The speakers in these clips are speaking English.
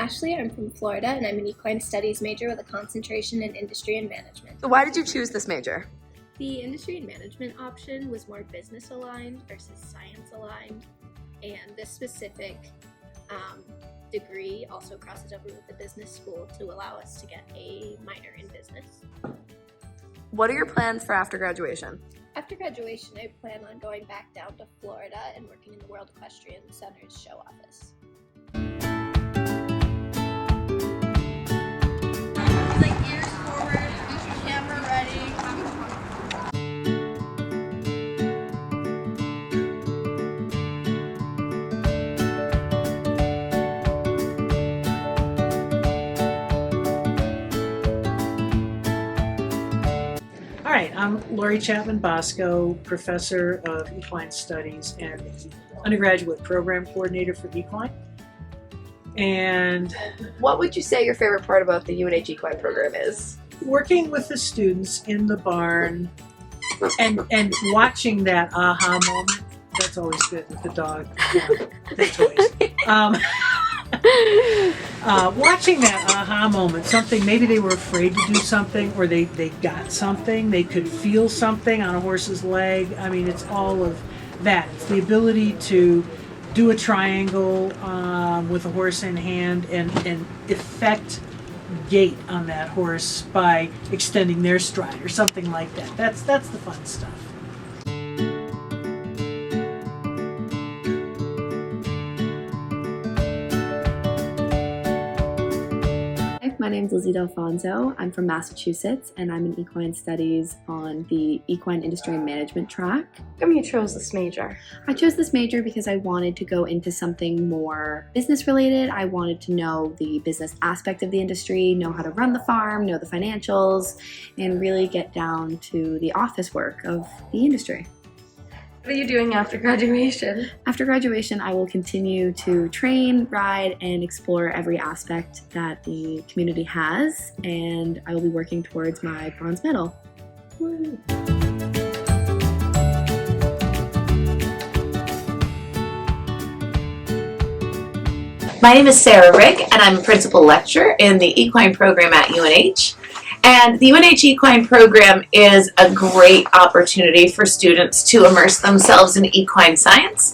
Ashley. I'm from Florida, and I'm an equine studies major with a concentration in industry and management. So why did you choose this major? The industry and management option was more business aligned versus science aligned, and this specific degree also crosses over with the business school to allow us to get a minor in business. What are your plans for after graduation? After graduation, I plan on going back down to Florida and working in the World Equestrian Center's show office. Like ears forward, camera ready. All right, I'm Lori Chapman Bosco, Professor of Equine Studies and Undergraduate Program Coordinator for Equine. And What would you say your favorite part about the UNH Equine program is? working with the students in the barn and watching that aha moment, that's always good with the dog, the toys. Watching that aha moment, something, maybe they were afraid to do something or they got something, they could feel something on a horse's leg. I mean, it's all of that. It's the ability to do a triangle with a horse in hand and effect gait on that horse by extending their stride or something like that. That's the fun stuff. My name is Lizzie Dalfonso. I'm from Massachusetts, and I'm in equine studies on the equine industry and management track. How come you chose this major? I chose this major because I wanted to go into something more business related. I wanted to know the business aspect of the industry, know how to run the farm, know the financials, and really get down to the office work of the industry. What are you doing after graduation? After graduation, I will continue to train, ride, and explore every aspect that the community has, and I will be working towards my bronze medal. Woo. My name is Sarah Rick, and I'm a principal lecturer in the equine program at UNH. And the UNH Equine program is a great opportunity for students to immerse themselves in equine science.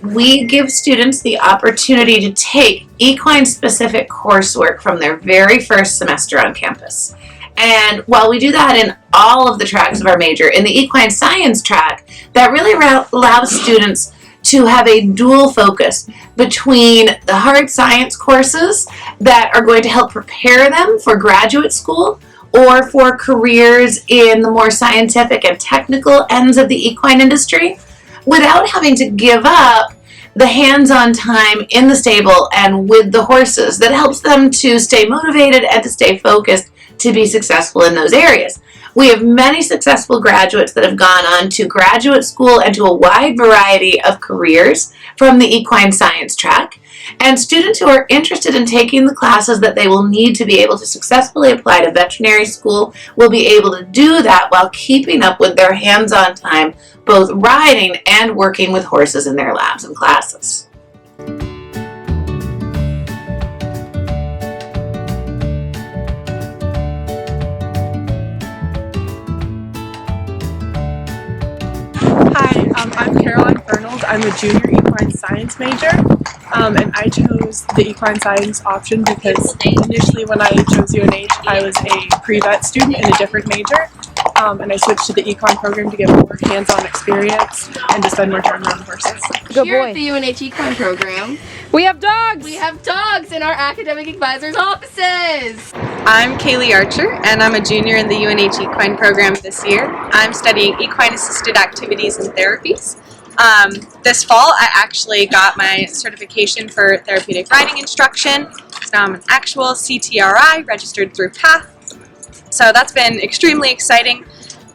We give students the opportunity to take equine-specific coursework from their very first semester on campus. And while we do that in all of the tracks of our major, in the equine science track, that really allows students to have a dual focus between the hard science courses that are going to help prepare them for graduate school or for careers in the more scientific and technical ends of the equine industry without having to give up the hands-on time in the stable and with the horses that helps them to stay motivated and to stay focused to be successful in those areas. We have many successful graduates that have gone on to graduate school and to a wide variety of careers from the equine science track. And students who are interested in taking the classes that they will need to be able to successfully apply to veterinary school will be able to do that while keeping up with their hands-on time, both riding and working with horses in their labs and classes. Hi, I'm Caroline Arnold. I'm a junior equine science major, and I chose the equine science option because initially when I chose UNH, I was a pre-vet student in a different major, and I switched to the equine program to get more hands-on experience and to spend more time on horses. Here at the UNH Equine program, We have dogs! we have dogs in our academic advisors' offices. I'm Kaylee Archer, and I'm a junior in the UNH Equine program this year. I'm studying equine-assisted activities and therapies. This fall, I actually got my certification for therapeutic riding instruction. So now I'm an actual CTRI registered through PATH. So that's been extremely exciting.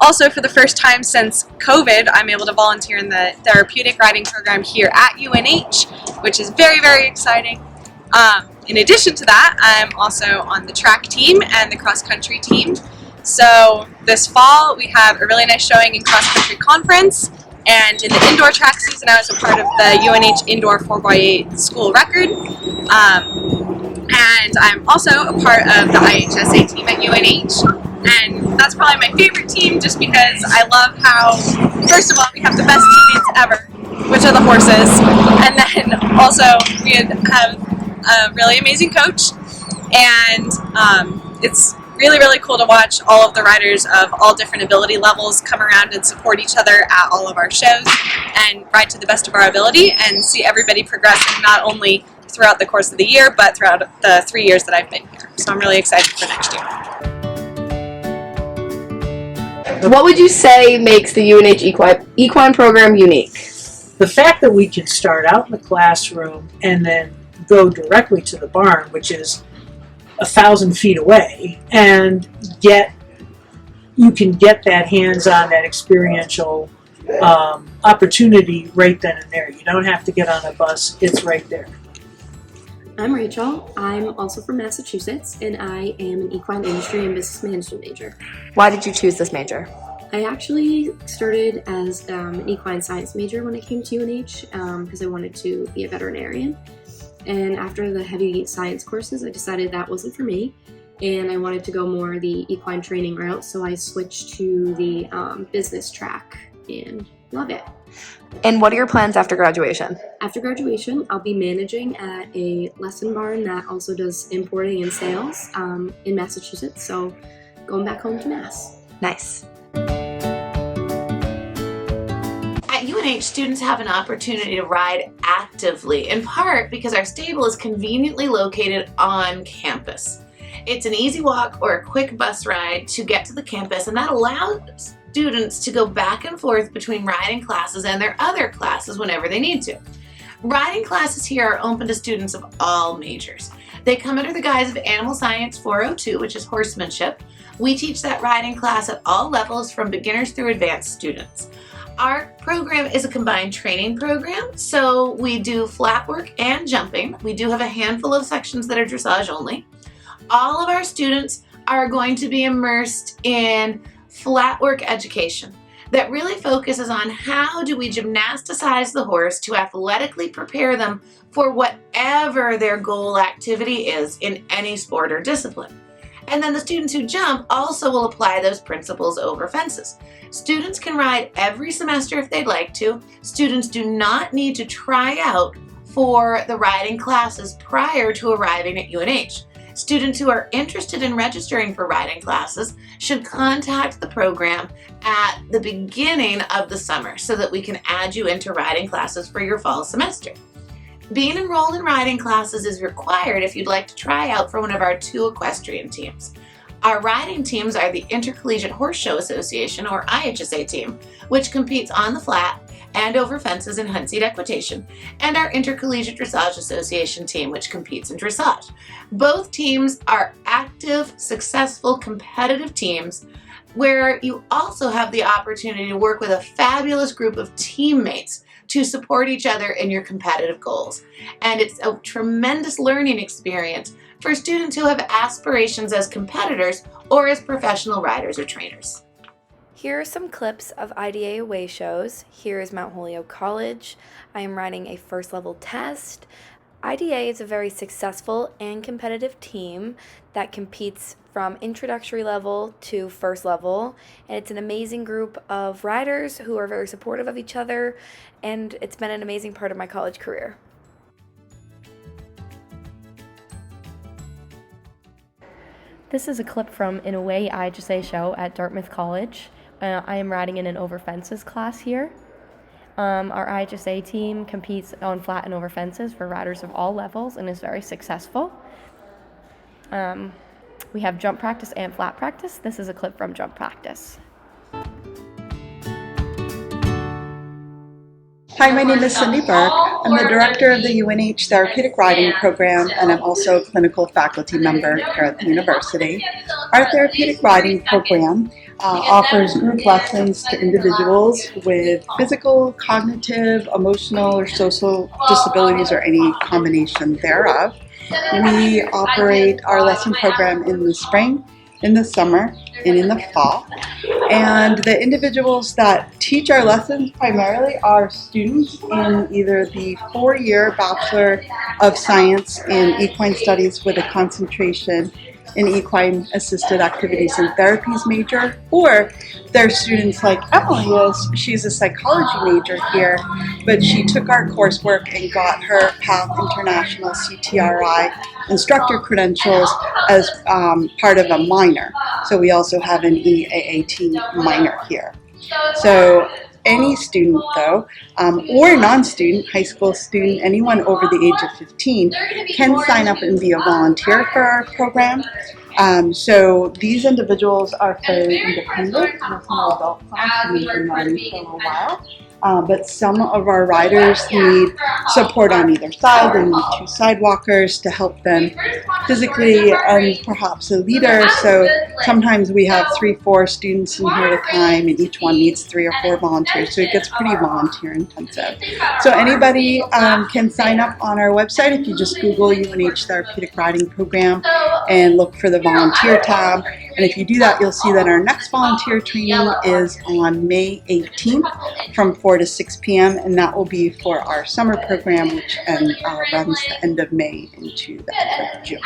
Also, for the first time since COVID, I'm able to volunteer in the therapeutic riding program here at UNH, which is very, very exciting. In addition to that, I'm also on the track team and the cross-country team. So this fall, we have a really nice showing in cross-country conference, and in the indoor track season, I was a part of the UNH Indoor 4x8 school record. and I'm also a part of the IHSA team at UNH, and that's probably my favorite team just because I love how, first of all, we have the best teammates ever, which are the horses, and then also we have a really amazing coach, and it's really cool to watch all of the riders of all different ability levels come around and support each other at all of our shows and ride to the best of our ability and see everybody progressing not only throughout the course of the year but throughout the 3 years that I've been here. So I'm really excited for next year. What would you say makes the UNH Equine program unique? The fact that we can start out in the classroom and then go directly to the barn, which is 1,000 feet away, and you can get that hands-on, that experiential opportunity right then and there. You don't have to get on a bus, it's right there. I'm Rachael. I'm also from Massachusetts, and I am an equine industry and business management major. Why did you choose this major? I actually started as an equine science major when I came to UNH because I wanted to be a veterinarian. And after the heavy science courses, I decided that wasn't for me, and I wanted to go more the equine training route, so I switched to the business track and love it. And what are your plans after graduation? After graduation, I'll be managing at a lesson barn that also does importing and sales in Massachusetts, so going back home to Mass. Nice. At UNH, students have an opportunity to ride actively, in part because our stable is conveniently located on campus. It's an easy walk or a quick bus ride to get to the campus, and that allows students to go back and forth between riding classes and their other classes whenever they need to. Riding classes here are open to students of all majors. They come under the guise of Animal Science 402, which is horsemanship. We teach that riding class at all levels from beginners through advanced students. Our program is a combined training program, so we do flat work and jumping. We do have a handful of sections that are dressage only. All of our students are going to be immersed in flat work education that really focuses on how do we gymnasticize the horse to athletically prepare them for whatever their goal activity is in any sport or discipline. And then the students who jump also will apply those principles over fences. Students can ride every semester if they'd like to. Students do not need to try out for the riding classes prior to arriving at UNH. Students who are interested in registering for riding classes should contact the program at the beginning of the summer so that we can add you into riding classes for your fall semester. Being enrolled in riding classes is required if you'd like to try out for one of our 2 equestrian teams. Our riding teams are the Intercollegiate Horse Show Association, or IHSA team, which competes on the flat and over fences in hunt seat equitation, and our Intercollegiate Dressage Association team, which competes in dressage. Both teams are active, successful, competitive teams where you also have the opportunity to work with a fabulous group of teammates to support each other in your competitive goals. And it's a tremendous learning experience for students who have aspirations as competitors or as professional riders or trainers. Here are some clips of IDA away shows. Here is Mount Holyoke College. I am riding a first level test. IDA is a very successful and competitive team that competes from introductory level to first level, and it's an amazing group of riders who are very supportive of each other, and it's been an amazing part of my college career. This is a clip from an away IHSA show at Dartmouth College. I am riding in an over fences class here. Our IHSA team competes on flat and over fences for riders of all levels and is very successful. We have jump practice and flat practice. This is a clip from jump practice. Hi, my name is Cindy Burke. I'm the director of the UNH Therapeutic Riding Program, and I'm also a clinical faculty member here at the university. Our Therapeutic Riding Program offers group lessons to individuals with physical, cognitive, emotional, or social disabilities, or any combination thereof. We operate our lesson program in the spring, in the summer, and in the fall. And the individuals that teach our lessons primarily are students in either the 4-year Bachelor of Science in Equine Studies with a concentration in equine assisted activities and therapies major, or they're students like Emily is. She's a psychology major here, but she took our coursework and got her PATH International CTRI instructor credentials as part of a minor. So we also have an EAAT minor here. So any student though, or non-student, high school student, anyone over the age of 15 can sign up and be a volunteer for our program. So these individuals are fairly independent. There's no adult class, and we've been running for a while. But some of our riders need support on either side. They need 2 sidewalkers to help them physically and perhaps a leader. So sometimes we have 3-4 students in here at a time, and each one needs 3 or 4 volunteers. So it gets pretty volunteer intensive. So anybody can sign up on our website if you just Google UNH Therapeutic Riding Program and look for the volunteer tab. And if you do that, you'll see that our next volunteer training is on May 18th from 4 to 6 p.m. and that will be for our summer program, which runs the end of May into the end of June.